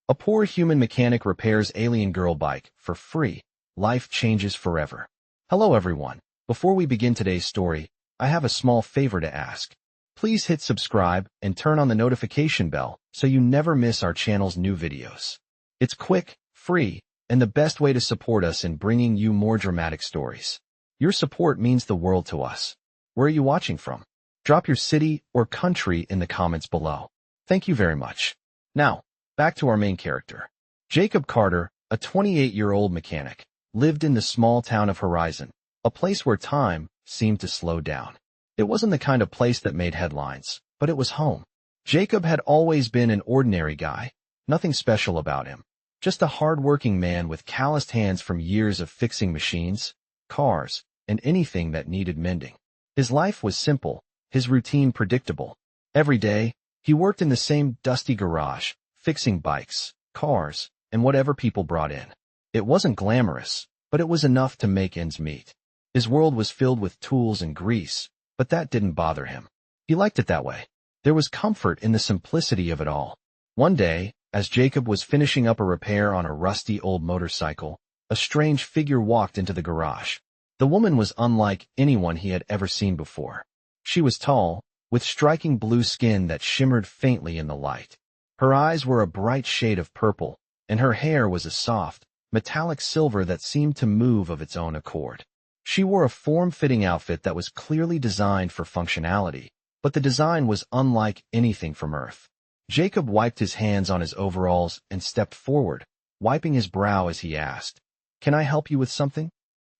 A poor human mechanic repairs alien girl bike for free. Life changes forever. Hello everyone. Before we begin today's story, I have a small favor to ask. Please hit subscribe and turn on the notification bell so you never miss our channel's new videos. It's quick, free, and the best way to support us in bringing you more dramatic stories. Your support means the world to us. Where are you watching from? Drop your city or country in the comments below. Thank you very much. Now, back to our main character. Jacob Carter, a 28-year-old mechanic, lived in the small town of Horizon, a place where time seemed to slow down. It wasn't the kind of place that made headlines, but it was home. Jacob had always been an ordinary guy, nothing special about him. Just a hard-working man with calloused hands from years of fixing machines, cars, and anything that needed mending. His life was simple, his routine predictable. Every day, he worked in the same dusty garage, fixing bikes, cars, and whatever people brought in. It wasn't glamorous, but it was enough to make ends meet. His world was filled with tools and grease, but that didn't bother him. He liked it that way. There was comfort in the simplicity of it all. One day, as Jacob was finishing up a repair on a rusty old motorcycle, a strange figure walked into the garage. The woman was unlike anyone he had ever seen before. She was tall, with striking blue skin that shimmered faintly in the light. Her eyes were a bright shade of purple, and her hair was a soft, metallic silver that seemed to move of its own accord. She wore a form-fitting outfit that was clearly designed for functionality, but the design was unlike anything from Earth. Jacob wiped his hands on his overalls and stepped forward, wiping his brow as he asked, "Can I help you with something?"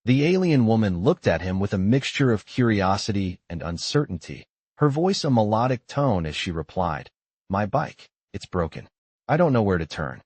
The alien woman looked at him with a mixture of curiosity and uncertainty, her voice a melodic tone as she replied, "My bike. It's broken. I don't know where to turn."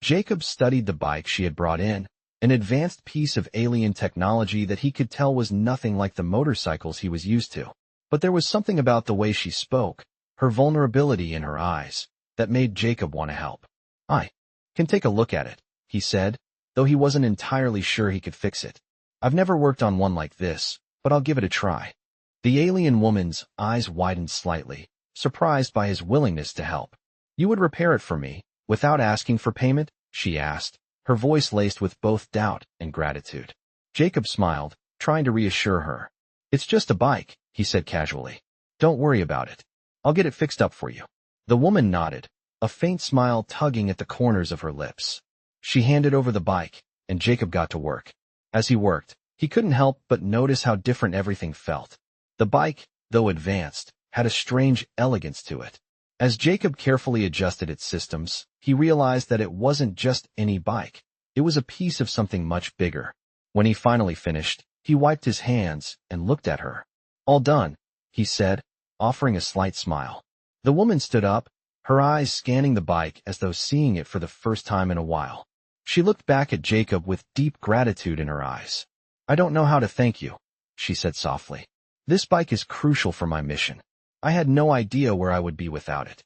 Jacob studied the bike she had brought in, an advanced piece of alien technology that he could tell was nothing like the motorcycles he was used to. But there was something about the way she spoke, her vulnerability in her eyes, that made Jacob want to help. "I can take a look at it," he said, though he wasn't entirely sure he could fix it. "I've never worked on one like this, but I'll give it a try." The alien woman's eyes widened slightly, surprised by his willingness to help. "You would repair it for me, without asking for payment?" she asked, her voice laced with both doubt and gratitude. Jacob smiled, trying to reassure her. "It's just a bike," he said casually. "Don't worry about it. I'll get it fixed up for you." The woman nodded, a faint smile tugging at the corners of her lips. She handed over the bike, and Jacob got to work. As he worked, he couldn't help but notice how different everything felt. The bike, though advanced, had a strange elegance to it. As Jacob carefully adjusted its systems, he realized that it wasn't just any bike. It was a piece of something much bigger. When he finally finished, he wiped his hands and looked at her. "All done," he said, offering a slight smile. The woman stood up, her eyes scanning the bike as though seeing it for the first time in a while. She looked back at Jacob with deep gratitude in her eyes. "I don't know how to thank you," she said softly. "This bike is crucial for my mission. I had no idea where I would be without it."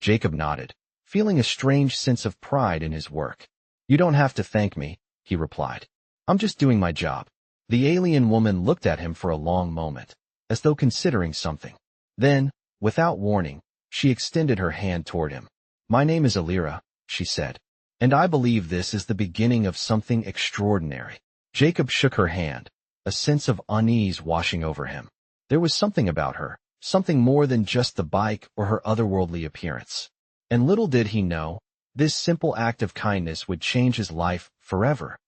Jacob nodded, feeling a strange sense of pride in his work. "You don't have to thank me," he replied. "I'm just doing my job." The alien woman looked at him for a long moment, as though considering something. Then, without warning, she extended her hand toward him. "My name is Alira," she said, "and I believe this is the beginning of something extraordinary." Jacob shook her hand, a sense of unease washing over him. There was something about her, something more than just the bike or her otherworldly appearance. And little did he know, this simple act of kindness would change his life forever.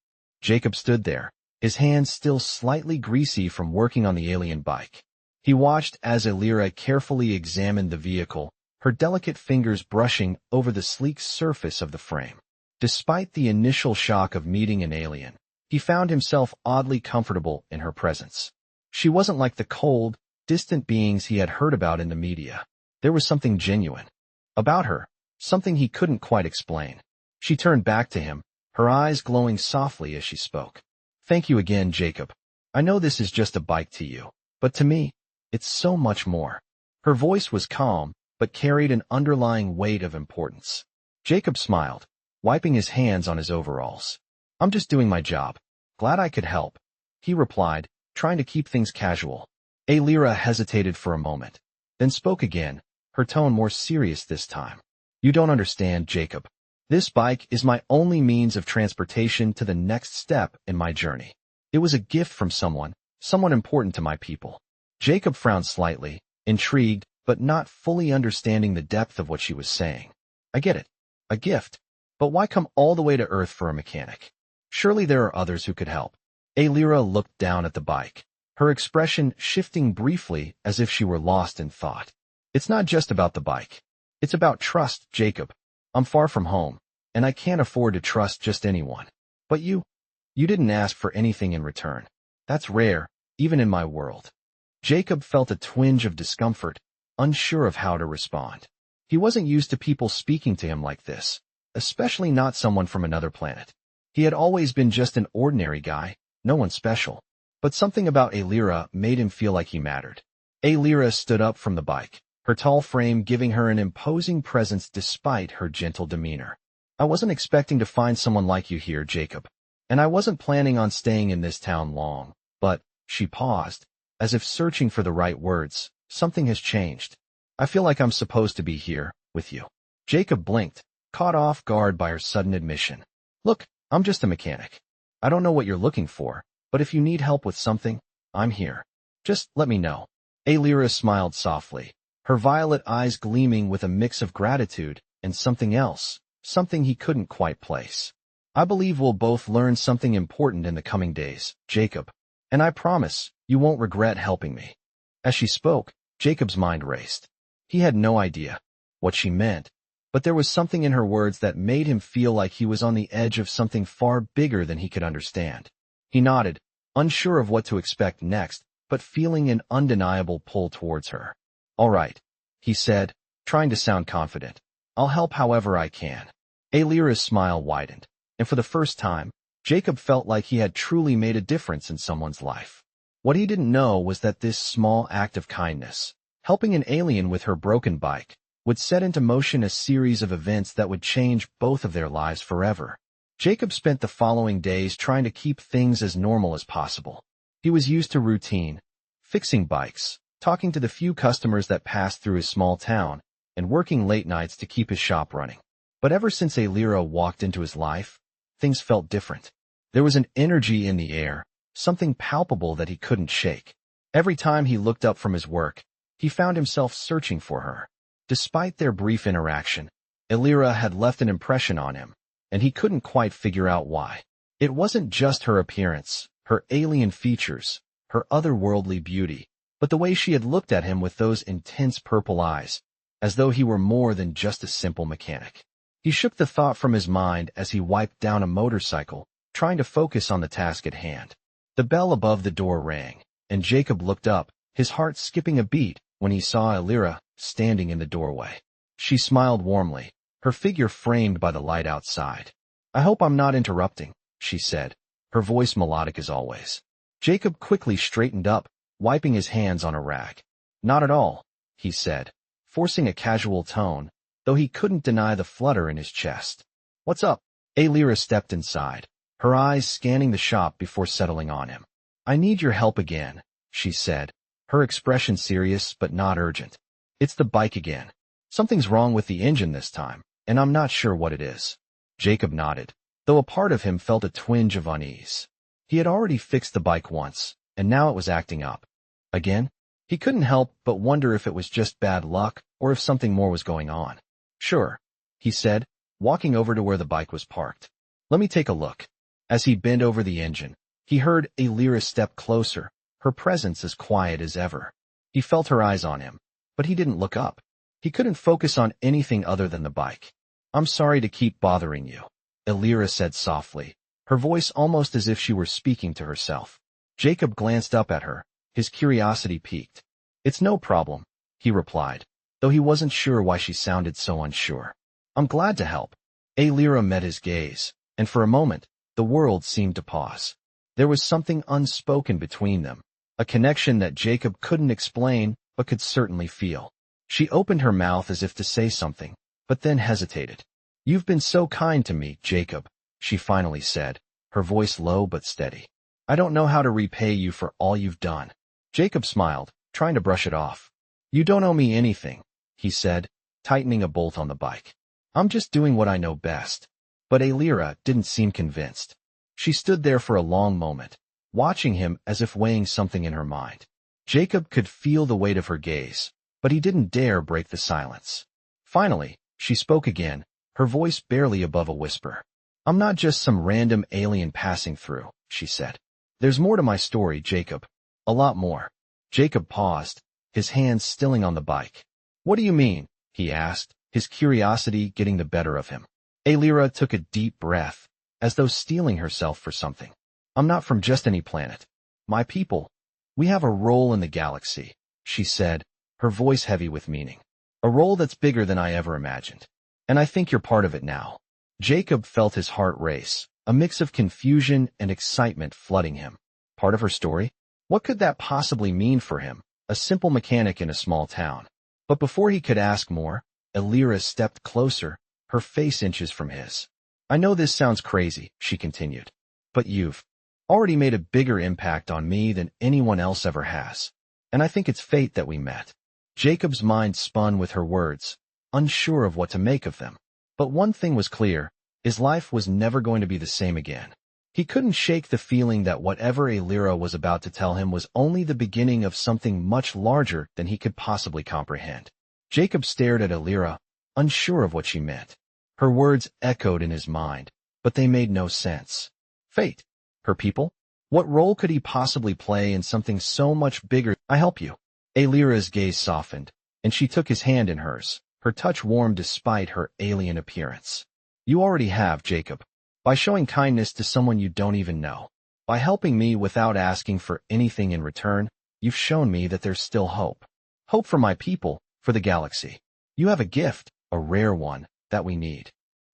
Jacob stood there, his hands still slightly greasy from working on the alien bike. He watched as Alira carefully examined the vehicle, her delicate fingers brushing over the sleek surface of the frame. Despite the initial shock of meeting an alien, he found himself oddly comfortable in her presence. She wasn't like the cold, distant beings he had heard about in the media. There was something genuine about her, something he couldn't quite explain. She turned back to him, her eyes glowing softly as she spoke. "Thank you again, Jacob. I know this is just a bike to you, but to me, it's so much more." Her voice was calm, but carried an underlying weight of importance. Jacob smiled, wiping his hands on his overalls. "I'm just doing my job. Glad I could help," he replied, trying to keep things casual. Alira hesitated for a moment, then spoke again, her tone more serious this time. "You don't understand, Jacob. This bike is my only means of transportation to the next step in my journey. It was a gift from someone important to my people. Jacob frowned slightly, intrigued, but not fully understanding the depth of what she was saying. I get it. A gift. But why come all the way to Earth for a mechanic? Surely there are others who could help. Alira looked down at the bike, her expression shifting briefly as if she were lost in thought. It's not just about the bike. It's about trust, Jacob. I'm far from home, and I can't afford to trust just anyone. But you didn't ask for anything in return. That's rare, even in my world. Jacob felt a twinge of discomfort, unsure of how to respond. He wasn't used to people speaking to him like this, especially not someone from another planet. He had always been just an ordinary guy, no one special. But something about Alira made him feel like he mattered. Alira stood up from the bike, her tall frame giving her an imposing presence despite her gentle demeanor. I wasn't expecting to find someone like you here, Jacob. And I wasn't planning on staying in this town long. But, she paused, as if searching for the right words. Something has changed. I feel like I'm supposed to be here, with you. Jacob blinked, caught off guard by her sudden admission. Look, I'm just a mechanic. I don't know what you're looking for, but if you need help with something, I'm here. Just let me know. Alira smiled softly, her violet eyes gleaming with a mix of gratitude and something else, something he couldn't quite place. I believe we'll both learn something important in the coming days, Jacob. And I promise, you won't regret helping me. As she spoke, Jacob's mind raced. He had no idea what she meant, but there was something in her words that made him feel like he was on the edge of something far bigger than he could understand. He nodded, unsure of what to expect next, but feeling an undeniable pull towards her. All right, he said, trying to sound confident. I'll help however I can. Alira's smile widened, and for the first time, Jacob felt like he had truly made a difference in someone's life. What he didn't know was that this small act of kindness, helping an alien with her broken bike, would set into motion a series of events that would change both of their lives forever. Jacob spent the following days trying to keep things as normal as possible. He was used to routine, fixing bikes, talking to the few customers that passed through his small town, and working late nights to keep his shop running. But ever since Alira walked into his life, things felt different. There was an energy in the air, something palpable that he couldn't shake. Every time he looked up from his work, he found himself searching for her. Despite their brief interaction, Alira had left an impression on him, and he couldn't quite figure out why. It wasn't just her appearance, her alien features, her otherworldly beauty, but the way she had looked at him with those intense purple eyes, as though he were more than just a simple mechanic. He shook the thought from his mind as he wiped down a motorcycle, trying to focus on the task at hand. The bell above the door rang, and Jacob looked up, his heart skipping a beat when he saw Alira standing in the doorway. She smiled warmly, her figure framed by the light outside. I hope I'm not interrupting, she said, her voice melodic as always. Jacob quickly straightened up, wiping his hands on a rag. Not at all, he said, forcing a casual tone, though he couldn't deny the flutter in his chest. What's up? Alira stepped inside, her eyes scanning the shop before settling on him. I need your help again, she said, her expression serious but not urgent. It's the bike again. Something's wrong with the engine this time, and I'm not sure what it is. Jacob nodded, though a part of him felt a twinge of unease. He had already fixed the bike once, and now it was acting up. Again? He couldn't help but wonder if it was just bad luck or if something more was going on. Sure, he said, walking over to where the bike was parked. Let me take a look. As he bent over the engine, he heard Alira step closer, her presence as quiet as ever. He felt her eyes on him, but he didn't look up. He couldn't focus on anything other than the bike. I'm sorry to keep bothering you, Alira said softly, her voice almost as if she were speaking to herself. Jacob glanced up at her, his curiosity piqued. It's no problem, he replied, though he wasn't sure why she sounded so unsure. I'm glad to help. Alira met his gaze, and for a moment, the world seemed to pause. There was something unspoken between them, a connection that Jacob couldn't explain but could certainly feel. She opened her mouth as if to say something, but then hesitated. You've been so kind to me, Jacob, she finally said, her voice low but steady. I don't know how to repay you for all you've done. Jacob smiled, trying to brush it off. You don't owe me anything, he said, tightening a bolt on the bike. I'm just doing what I know best. But Alira didn't seem convinced. She stood there for a long moment, watching him as if weighing something in her mind. Jacob could feel the weight of her gaze, but he didn't dare break the silence. Finally, she spoke again, her voice barely above a whisper. I'm not just some random alien passing through, she said. There's more to my story, Jacob. A lot more. Jacob paused, his hands stilling on the bike. What do you mean? He asked, his curiosity getting the better of him. Alira took a deep breath, as though steeling herself for something. I'm not from just any planet. My people, we have a role in the galaxy, she said, her voice heavy with meaning. A role that's bigger than I ever imagined. And I think you're part of it now. Jacob felt his heart race, a mix of confusion and excitement flooding him. Part of her story? What could that possibly mean for him, a simple mechanic in a small town? But before he could ask more, Alira stepped closer, her face inches from his. I know this sounds crazy, she continued, but you've already made a bigger impact on me than anyone else ever has. And I think it's fate that we met. Jacob's mind spun with her words, unsure of what to make of them. But one thing was clear, his life was never going to be the same again. He couldn't shake the feeling that whatever Alira was about to tell him was only the beginning of something much larger than he could possibly comprehend. Jacob stared at Alira, unsure of what she meant. Her words echoed in his mind, but they made no sense. Fate? Her people? What role could he possibly play in something so much bigger? I help you. Alira's gaze softened, and she took his hand in hers, her touch warm despite her alien appearance. You already have, Jacob. By showing kindness to someone you don't even know. By helping me without asking for anything in return, you've shown me that there's still hope. Hope for my people, for the galaxy. You have a gift, a rare one, that we need.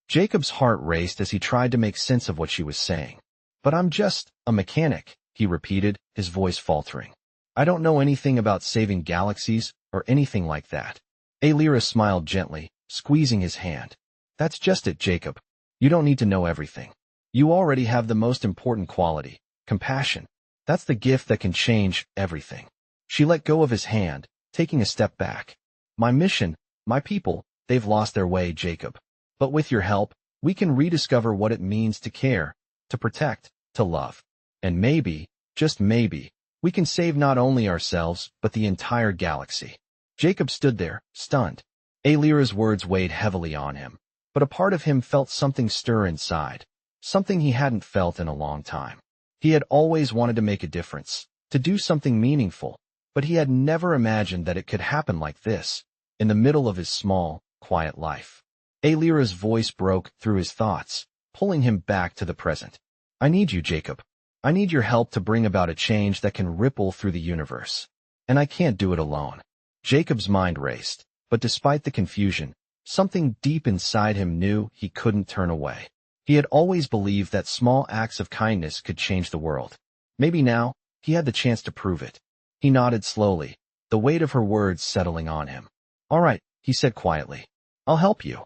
Jacob's heart raced as he tried to make sense of what she was saying. But I'm just a mechanic, he repeated, his voice faltering. I don't know anything about saving galaxies or anything like that. Alira smiled gently, squeezing his hand. That's just it, Jacob. You don't need to know everything. You already have the most important quality, compassion. That's the gift that can change everything. She let go of his hand, taking a step back. My mission, my people, they've lost their way, Jacob. But with your help, we can rediscover what it means to care, to protect, to love. And maybe, just maybe, we can save not only ourselves, but the entire galaxy. Jacob stood there, stunned. Alira's words weighed heavily on him, but a part of him felt something stir inside, something he hadn't felt in a long time. He had always wanted to make a difference, to do something meaningful, but he had never imagined that it could happen like this, in the middle of his small, quiet life. Alira's voice broke through his thoughts, pulling him back to the present. I need you, Jacob. I need your help to bring about a change that can ripple through the universe. And I can't do it alone. Jacob's mind raced, but despite the confusion, something deep inside him knew he couldn't turn away. He had always believed that small acts of kindness could change the world. Maybe now, he had the chance to prove it. He nodded slowly, the weight of her words settling on him. All right, he said quietly. I'll help you.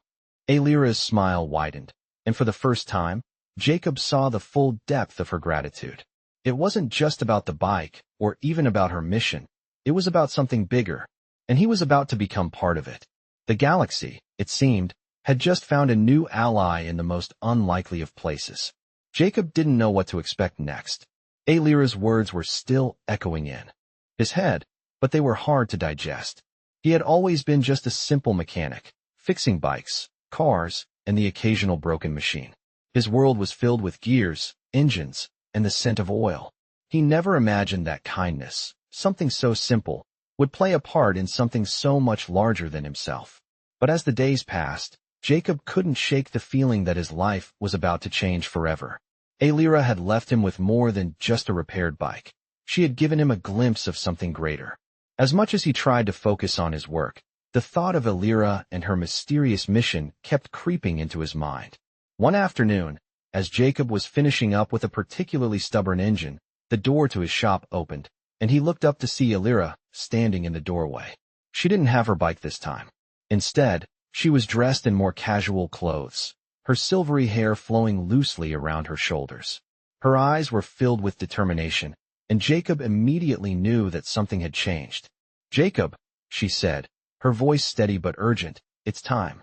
Alira's smile widened, and for the first time, Jacob saw the full depth of her gratitude. It wasn't just about the bike, or even about her mission. It was about something bigger, and he was about to become part of it. The galaxy, it seemed, had just found a new ally in the most unlikely of places. Jacob didn't know what to expect next. Alira's words were still echoing in his head, but they were hard to digest. He had always been just a simple mechanic, fixing bikes, cars, and the occasional broken machine. His world was filled with gears, engines, and the scent of oil. He never imagined that kindness, something so simple, would play a part in something so much larger than himself. But as the days passed, Jacob couldn't shake the feeling that his life was about to change forever. Alira had left him with more than just a repaired bike. She had given him a glimpse of something greater. As much as he tried to focus on his work, the thought of Alira and her mysterious mission kept creeping into his mind. One afternoon, as Jacob was finishing up with a particularly stubborn engine, the door to his shop opened, and he looked up to see Alira standing in the doorway. She didn't have her bike this time. Instead, she was dressed in more casual clothes, her silvery hair flowing loosely around her shoulders. Her eyes were filled with determination, and Jacob immediately knew that something had changed. Jacob, she said, her voice steady but urgent, it's time.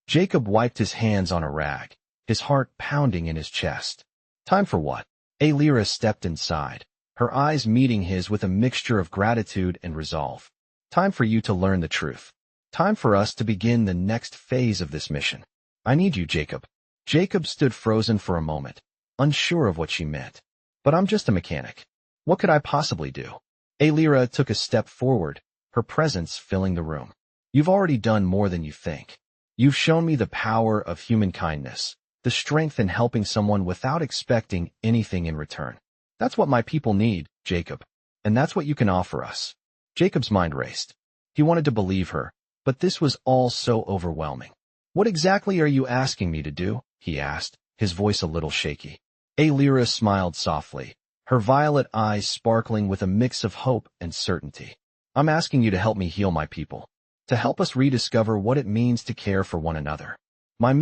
Jacob wiped his hands on a rag, his heart pounding in his chest. Time for what? Alira stepped inside, her eyes meeting his with a mixture of gratitude and resolve. Time for you to learn the truth. Time for us to begin the next phase of this mission. I need you, Jacob. Jacob stood frozen for a moment, unsure of what she meant. But I'm just a mechanic. What could I possibly do? Alira took a step forward, her presence filling the room. You've already done more than you think. You've shown me the power of human kindness, the strength in helping someone without expecting anything in return. That's what my people need, Jacob. And that's what you can offer us. Jacob's mind raced. He wanted to believe her, but this was all so overwhelming. What exactly are you asking me to do? He asked, his voice a little shaky. Alira smiled softly, her violet eyes sparkling with a mix of hope and certainty. I'm asking you to help me heal my people, to help us rediscover what it means to care for one another. Our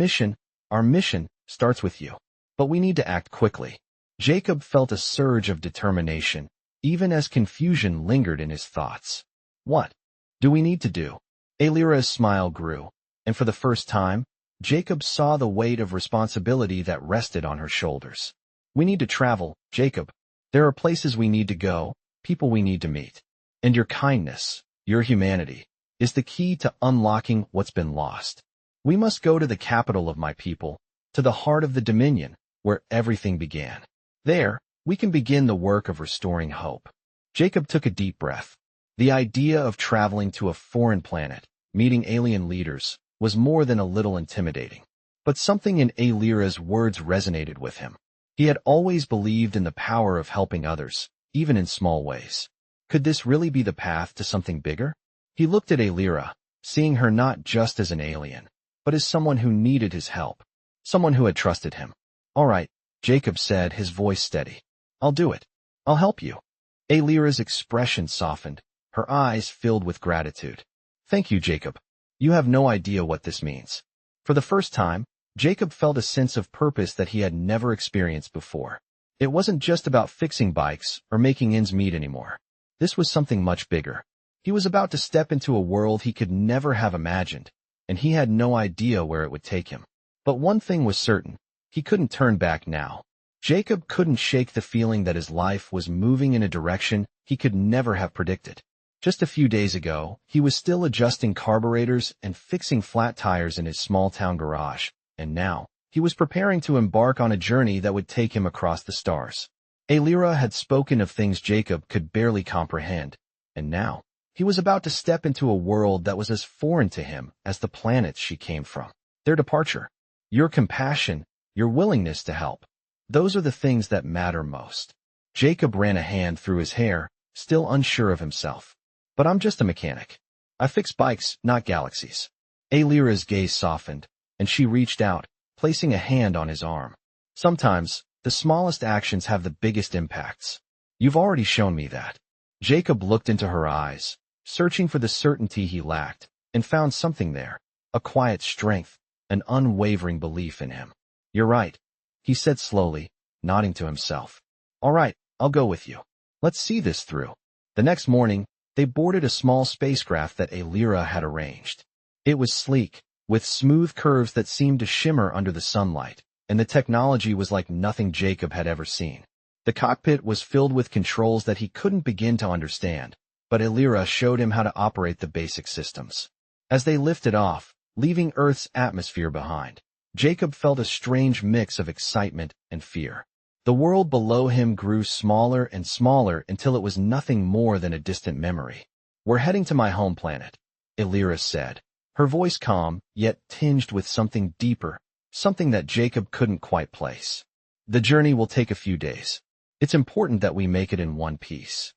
mission, starts with you. But we need to act quickly. Jacob felt a surge of determination, even as confusion lingered in his thoughts. What do we need to do? Alira's smile grew, and for the first time, Jacob saw the weight of responsibility that rested on her shoulders. We need to travel, Jacob. There are places we need to go, people we need to meet. And your kindness, your humanity, is the key to unlocking what's been lost. We must go to the capital of my people, to the heart of the Dominion, where everything began. There, we can begin the work of restoring hope. Jacob took a deep breath. The idea of traveling to a foreign planet, meeting alien leaders, was more than a little intimidating. But something in Alira's words resonated with him. He had always believed in the power of helping others, even in small ways. Could this really be the path to something bigger? He looked at Alira, seeing her not just as an alien, but as someone who needed his help, someone who had trusted him. All right, Jacob said, his voice steady. I'll do it. I'll help you. Alira's expression softened, her eyes filled with gratitude. Thank you, Jacob. You have no idea what this means. For the first time, Jacob felt a sense of purpose that he had never experienced before. It wasn't just about fixing bikes or making ends meet anymore. This was something much bigger. He was about to step into a world he could never have imagined, and he had no idea where it would take him. But one thing was certain. He couldn't turn back now. Jacob couldn't shake the feeling that his life was moving in a direction he could never have predicted. Just a few days ago, he was still adjusting carburetors and fixing flat tires in his small-town garage, and now, he was preparing to embark on a journey that would take him across the stars. Alira had spoken of things Jacob could barely comprehend, and now, he was about to step into a world that was as foreign to him as the planets she came from. Their departure, your compassion, your willingness to help, those are the things that matter most. Jacob ran a hand through his hair, still unsure of himself. But I'm just a mechanic. I fix bikes, not galaxies. Alira's gaze softened, and she reached out, placing a hand on his arm. Sometimes, the smallest actions have the biggest impacts. You've already shown me that. Jacob looked into her eyes, searching for the certainty he lacked, and found something there, a quiet strength, an unwavering belief in him. You're right, he said slowly, nodding to himself. All right, I'll go with you. Let's see this through. The next morning, they boarded a small spacecraft that Alira had arranged. It was sleek, with smooth curves that seemed to shimmer under the sunlight, and the technology was like nothing Jacob had ever seen. The cockpit was filled with controls that he couldn't begin to understand, but Alira showed him how to operate the basic systems. As they lifted off, leaving Earth's atmosphere behind, Jacob felt a strange mix of excitement and fear. The world below him grew smaller and smaller until it was nothing more than a distant memory. We're heading to my home planet, Alira said, her voice calm, yet tinged with something deeper, something that Jacob couldn't quite place. The journey will take a few days. It's important that we make it in one piece.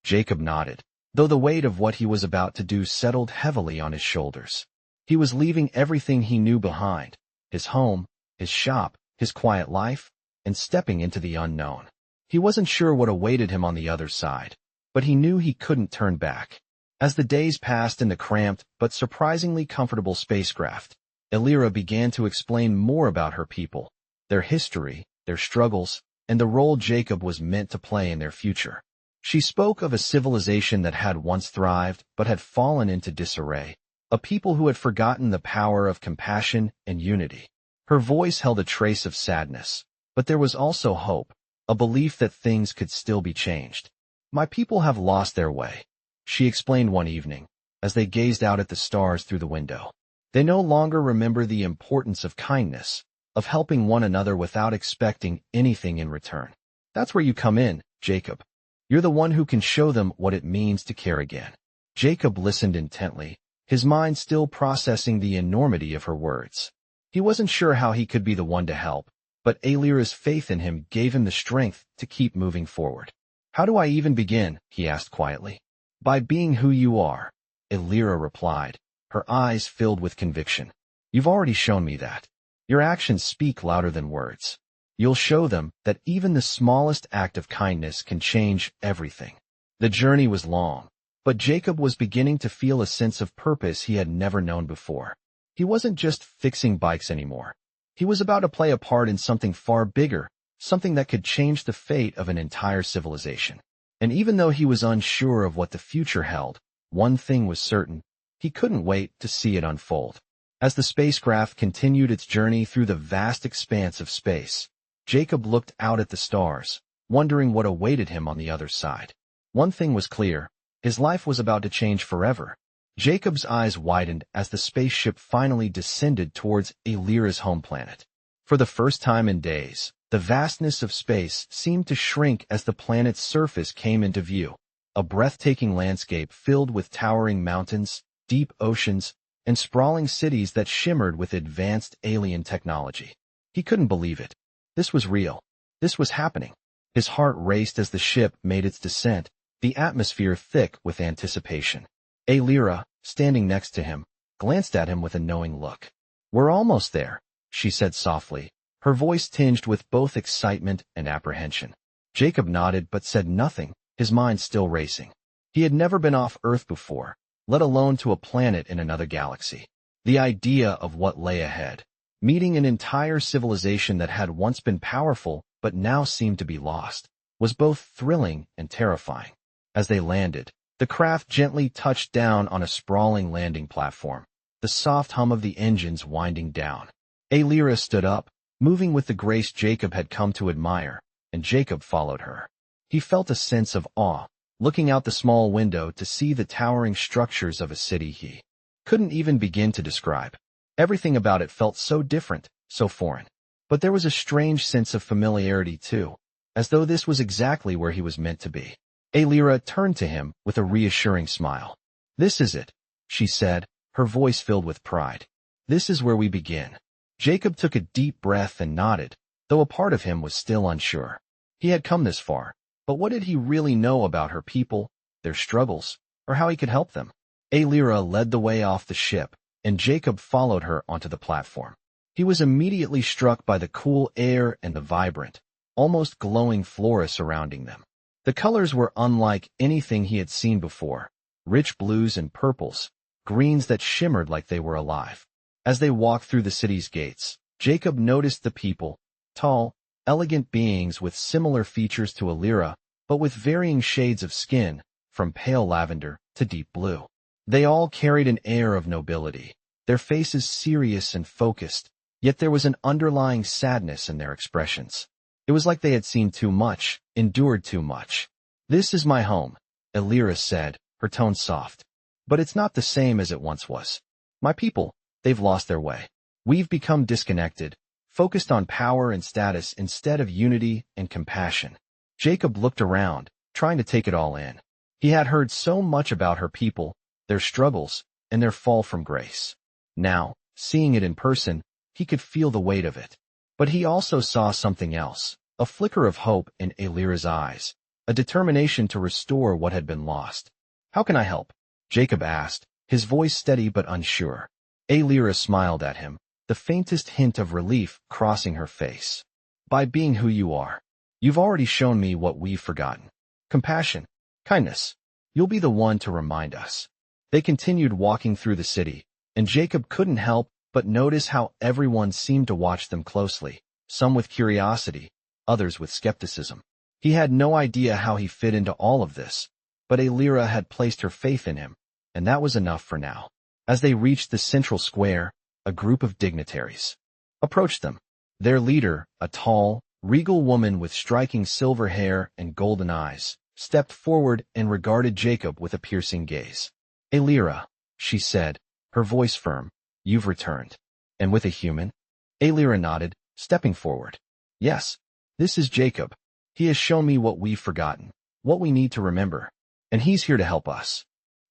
Jacob nodded, though the weight of what he was about to do settled heavily on his shoulders. He was leaving everything he knew behind, his home, his shop, his quiet life, and stepping into the unknown. He wasn't sure what awaited him on the other side, but he knew he couldn't turn back. As the days passed in the cramped but surprisingly comfortable spacecraft, Alira began to explain more about her people, their history, their struggles, and the role Jacob was meant to play in their future. She spoke of a civilization that had once thrived but had fallen into disarray, a people who had forgotten the power of compassion and unity. Her voice held a trace of sadness, but there was also hope, a belief that things could still be changed. My people have lost their way, she explained one evening, as they gazed out at the stars through the window. They no longer remember the importance of kindness, of helping one another without expecting anything in return. That's where you come in, Jacob. You're the one who can show them what it means to care again. Jacob listened intently, his mind still processing the enormity of her words. He wasn't sure how he could be the one to help, but Alira's faith in him gave him the strength to keep moving forward. How do I even begin? He asked quietly. By being who you are, Alira replied, her eyes filled with conviction. You've already shown me that. Your actions speak louder than words. You'll show them that even the smallest act of kindness can change everything. The journey was long, but Jacob was beginning to feel a sense of purpose he had never known before. He wasn't just fixing bikes anymore. He was about to play a part in something far bigger, something that could change the fate of an entire civilization. And even though he was unsure of what the future held, one thing was certain: he couldn't wait to see it unfold. As the spacecraft continued its journey through the vast expanse of space, Jacob looked out at the stars, wondering what awaited him on the other side. One thing was clear: his life was about to change forever. Jacob's eyes widened as the spaceship finally descended towards Alira's home planet. For the first time in days, the vastness of space seemed to shrink as the planet's surface came into view. A breathtaking landscape filled with towering mountains, deep oceans, and sprawling cities that shimmered with advanced alien technology. He couldn't believe it. This was real. This was happening. His heart raced as the ship made its descent, the atmosphere thick with anticipation. Alira, standing next to him, glanced at him with a knowing look. We're almost there, she said softly, her voice tinged with both excitement and apprehension. Jacob nodded but said nothing, his mind still racing. He had never been off Earth before, let alone to a planet in another galaxy. The idea of what lay ahead, meeting an entire civilization that had once been powerful but now seemed to be lost, was both thrilling and terrifying. As they landed, the craft gently touched down on a sprawling landing platform, the soft hum of the engines winding down. Alira stood up, moving with the grace Jacob had come to admire, and Jacob followed her. He felt a sense of awe, looking out the small window to see the towering structures of a city he couldn't even begin to describe. Everything about it felt so different, so foreign. But there was a strange sense of familiarity too, as though this was exactly where he was meant to be. Alira turned to him with a reassuring smile. This is it, she said, her voice filled with pride. This is where we begin. Jacob took a deep breath and nodded, though a part of him was still unsure. He had come this far, but what did he really know about her people, their struggles, or how he could help them? Alira led the way off the ship, and Jacob followed her onto the platform. He was immediately struck by the cool air and the vibrant, almost glowing flora surrounding them. The colors were unlike anything he had seen before, rich blues and purples, greens that shimmered like they were alive. As they walked through the city's gates, Jacob noticed the people, tall, elegant beings with similar features to Alira, but with varying shades of skin, from pale lavender to deep blue. They all carried an air of nobility, their faces serious and focused, yet there was an underlying sadness in their expressions. It was like they had seen too much, endured too much. This is my home, Alira said, her tone soft. But it's not the same as it once was. My people, they've lost their way. We've become disconnected, focused on power and status instead of unity and compassion. Jacob looked around, trying to take it all in. He had heard so much about her people, their struggles, and their fall from grace. Now, seeing it in person, he could feel the weight of it. But he also saw something else, a flicker of hope in Alira's eyes, a determination to restore what had been lost. How can I help? Jacob asked, his voice steady but unsure. Alira smiled at him, the faintest hint of relief crossing her face. By being who you are. You've already shown me what we've forgotten. Compassion, kindness. You'll be the one to remind us. They continued walking through the city, and Jacob couldn't help but notice how everyone seemed to watch them closely, some with curiosity, others with skepticism. He had no idea how he fit into all of this, but Alira had placed her faith in him, and that was enough for now. As they reached the central square, a group of dignitaries approached them. Their leader, a tall, regal woman with striking silver hair and golden eyes, stepped forward and regarded Jacob with a piercing gaze. "Alira," she said, her voice firm, "you've returned." "And with a human?" Alira nodded, stepping forward. "Yes, this is Jacob. He has shown me what we've forgotten, what we need to remember, and he's here to help us."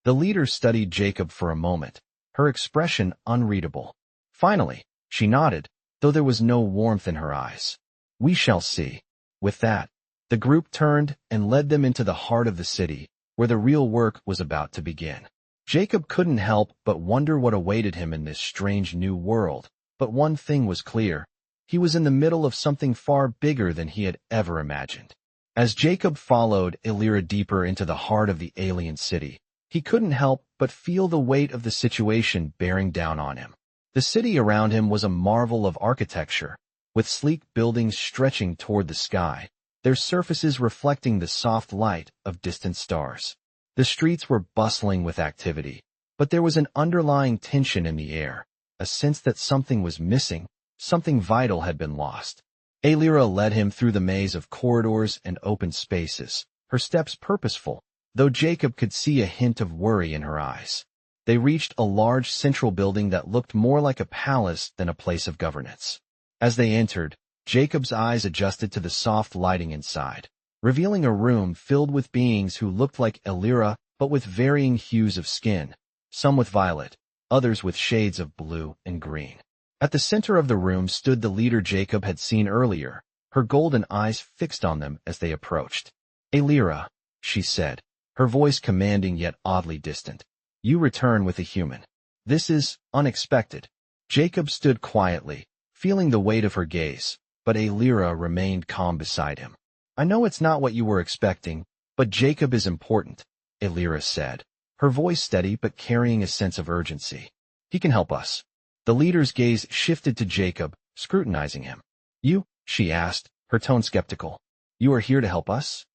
The leader studied Jacob for a moment, her expression unreadable. Finally, she nodded, though there was no warmth in her eyes. "We shall see." With that, the group turned and led them into the heart of the city, where the real work was about to begin. Jacob couldn't help but wonder what awaited him in this strange new world, but one thing was clear. He was in the middle of something far bigger than he had ever imagined. As Jacob followed Alira deeper into the heart of the alien city, he couldn't help but feel the weight of the situation bearing down on him. The city around him was a marvel of architecture, with sleek buildings stretching toward the sky, their surfaces reflecting the soft light of distant stars. The streets were bustling with activity, but there was an underlying tension in the air, a sense that something was missing, something vital had been lost. Alira led him through the maze of corridors and open spaces, her steps purposeful, though Jacob could see a hint of worry in her eyes. They reached a large central building that looked more like a palace than a place of governance. As they entered, Jacob's eyes adjusted to the soft lighting inside, revealing a room filled with beings who looked like Alira but with varying hues of skin, some with violet, others with shades of blue and green. At the center of the room stood the leader Jacob had seen earlier, her golden eyes fixed on them as they approached. "Alira," she said, her voice commanding yet oddly distant. "You return with a human. This is unexpected." Jacob stood quietly, feeling the weight of her gaze, but Alira remained calm beside him. "I know it's not what you were expecting, but Jacob is important," Alira said, her voice steady but carrying a sense of urgency. "He can help us." The leader's gaze shifted to Jacob, scrutinizing him. "You?" she asked, her tone skeptical. "You are here to help us?"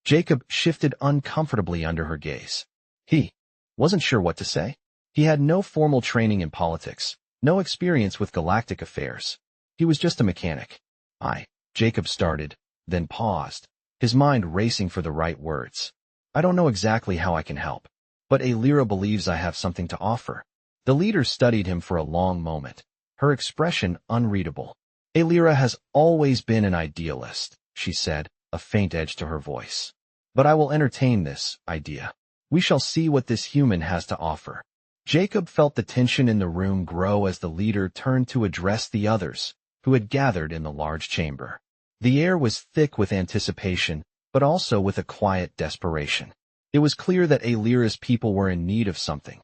Jacob shifted uncomfortably under her gaze. He wasn't sure what to say. He had no formal training in politics, no experience with galactic affairs. He was just a mechanic. Jacob started, then paused, his mind racing for the right words. "I don't know exactly how I can help, but Alira believes I have something to offer." The leader studied him for a long moment, her expression unreadable. "Alira has always been an idealist," she said, a faint edge to her voice. "But I will entertain this idea. We shall see what this human has to offer." Jacob felt the tension in the room grow as the leader turned to address the others, who had gathered in the large chamber. The air was thick with anticipation, but also with a quiet desperation. It was clear that Alira's people were in need of something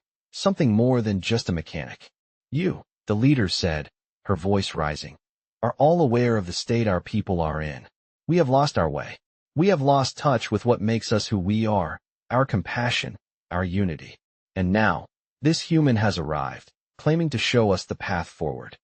more than just a mechanic. "You," the leader said, her voice rising, "are all aware of the state our people are in. We have lost our way. We have lost touch with what makes us who we are, our compassion, our unity. And now, this human has arrived, claiming to show us the path forward."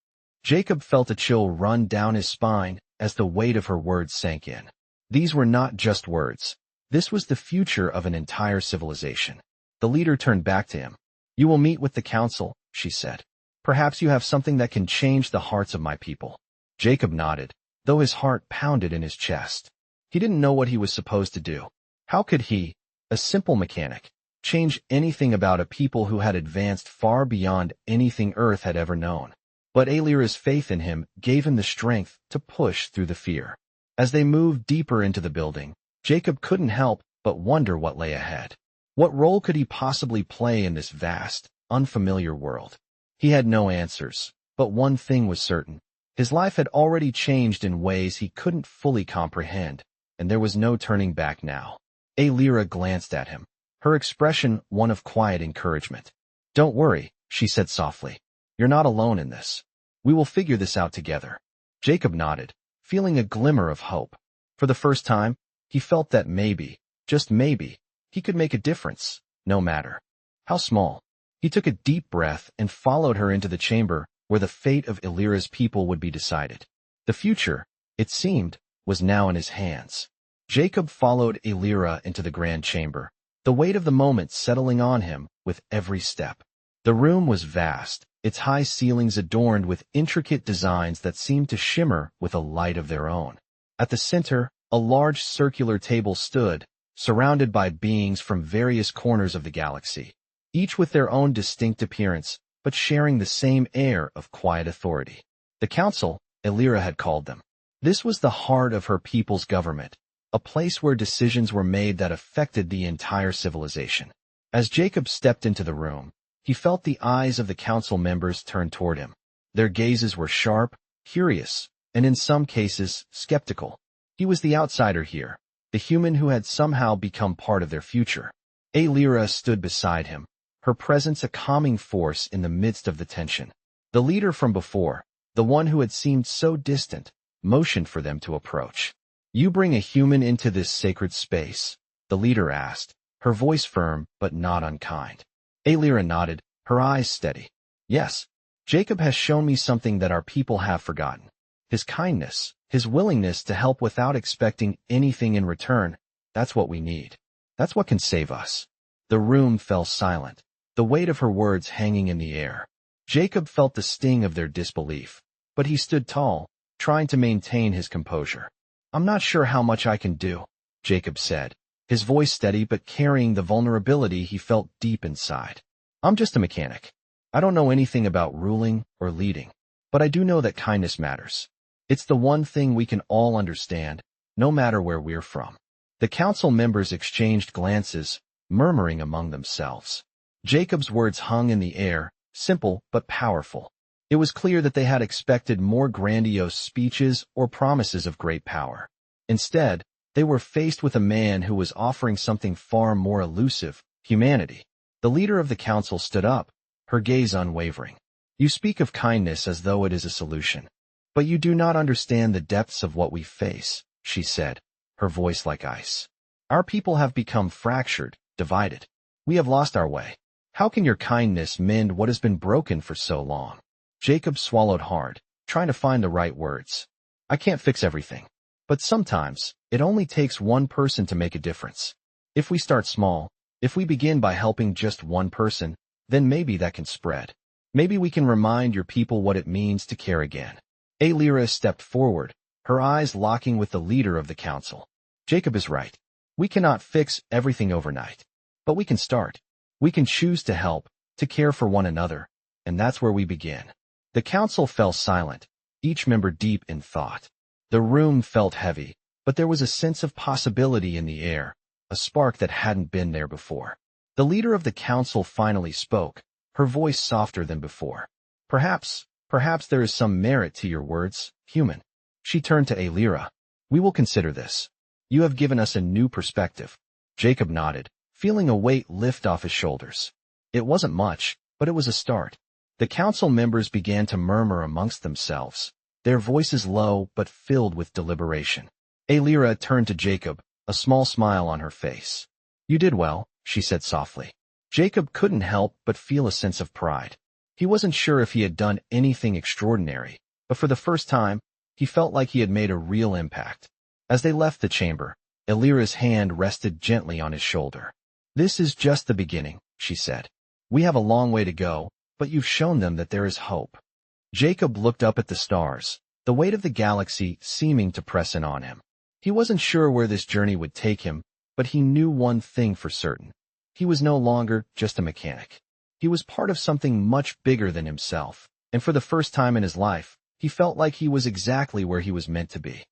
Jacob felt a chill run down his spine as the weight of her words sank in. These were not just words. This was the future of an entire civilization. The leader turned back to him. "You will meet with the council," she said. "Perhaps you have something that can change the hearts of my people." Jacob nodded, though his heart pounded in his chest. He didn't know what he was supposed to do. How could he, a simple mechanic, change anything about a people who had advanced far beyond anything Earth had ever known? But Alira's faith in him gave him the strength to push through the fear. As they moved deeper into the building, Jacob couldn't help but wonder what lay ahead. What role could he possibly play in this vast, unfamiliar world? He had no answers, but one thing was certain. His life had already changed in ways he couldn't fully comprehend, and there was no turning back now. Alira glanced at him, her expression one of quiet encouragement. "Don't worry," she said softly. "You're not alone in this. We will figure this out together." Jacob nodded, feeling a glimmer of hope. For the first time, he felt that maybe, just maybe, he could make a difference, no matter how small. He took a deep breath and followed her into the chamber where the fate of Alira's people would be decided. The future, it seemed, was now in his hands. Jacob followed Alira into the grand chamber, the weight of the moment settling on him with every step. The room was vast, its high ceilings adorned with intricate designs that seemed to shimmer with a light of their own. At the center, a large circular table stood, surrounded by beings from various corners of the galaxy, each with their own distinct appearance, but sharing the same air of quiet authority. The council, Elira had called them. This was the heart of her people's government, a place where decisions were made that affected the entire civilization. As Jacob stepped into the room, he felt the eyes of the council members turn toward him. Their gazes were sharp, curious, and in some cases, skeptical. He was the outsider here, the human who had somehow become part of their future. Elira stood beside him, her presence a calming force in the midst of the tension. The leader from before, the one who had seemed so distant, motioned for them to approach. "You bring a human into this sacred space?" the leader asked, her voice firm but not unkind. Elira nodded, her eyes steady. "Yes, Jacob has shown me something that our people have forgotten. His kindness, his willingness to help without expecting anything in return, that's what we need. That's what can save us." The room fell silent, the weight of her words hanging in the air. Jacob felt the sting of their disbelief, but he stood tall, trying to maintain his composure. "I'm not sure how much I can do," Jacob said, his voice steady but carrying the vulnerability he felt deep inside. "I'm just a mechanic. I don't know anything about ruling or leading, but I do know that kindness matters. It's the one thing we can all understand, no matter where we're from." The council members exchanged glances, murmuring among themselves. Jacob's words hung in the air, simple but powerful. It was clear that they had expected more grandiose speeches or promises of great power. Instead, they were faced with a man who was offering something far more elusive: humanity. The leader of the council stood up, her gaze unwavering. "You speak of kindness as though it is a solution, but you do not understand the depths of what we face," she said, her voice like ice. "Our people have become fractured, divided. We have lost our way. How can your kindness mend what has been broken for so long?" Jacob swallowed hard, trying to find the right words. "I can't fix everything, but sometimes it only takes one person to make a difference. If we start small, if we begin by helping just one person, then maybe that can spread. Maybe we can remind your people what it means to care again." Elira stepped forward, her eyes locking with the leader of the council. "Jacob is right. We cannot fix everything overnight, but we can start. We can choose to help, to care for one another, and that's where we begin." The council fell silent, each member deep in thought. The room felt heavy, but there was a sense of possibility in the air, a spark that hadn't been there before. The leader of the council finally spoke, her voice softer than before. Perhaps there is some merit to your words, human." She turned to Elira. "We will consider this. You have given us a new perspective." Jacob nodded, feeling a weight lift off his shoulders. It wasn't much, but it was a start. The council members began to murmur amongst themselves, their voices low but filled with deliberation. Elira turned to Jacob, a small smile on her face. "You did well," she said softly. Jacob couldn't help but feel a sense of pride. He wasn't sure if he had done anything extraordinary, but for the first time, he felt like he had made a real impact. As they left the chamber, Elira's hand rested gently on his shoulder. "This is just the beginning," she said. "We have a long way to go, but you've shown them that there is hope." Jacob looked up at the stars, the weight of the galaxy seeming to press in on him. He wasn't sure where this journey would take him, but he knew one thing for certain. He was no longer just a mechanic. He was part of something much bigger than himself, and for the first time in his life, he felt like he was exactly where he was meant to be.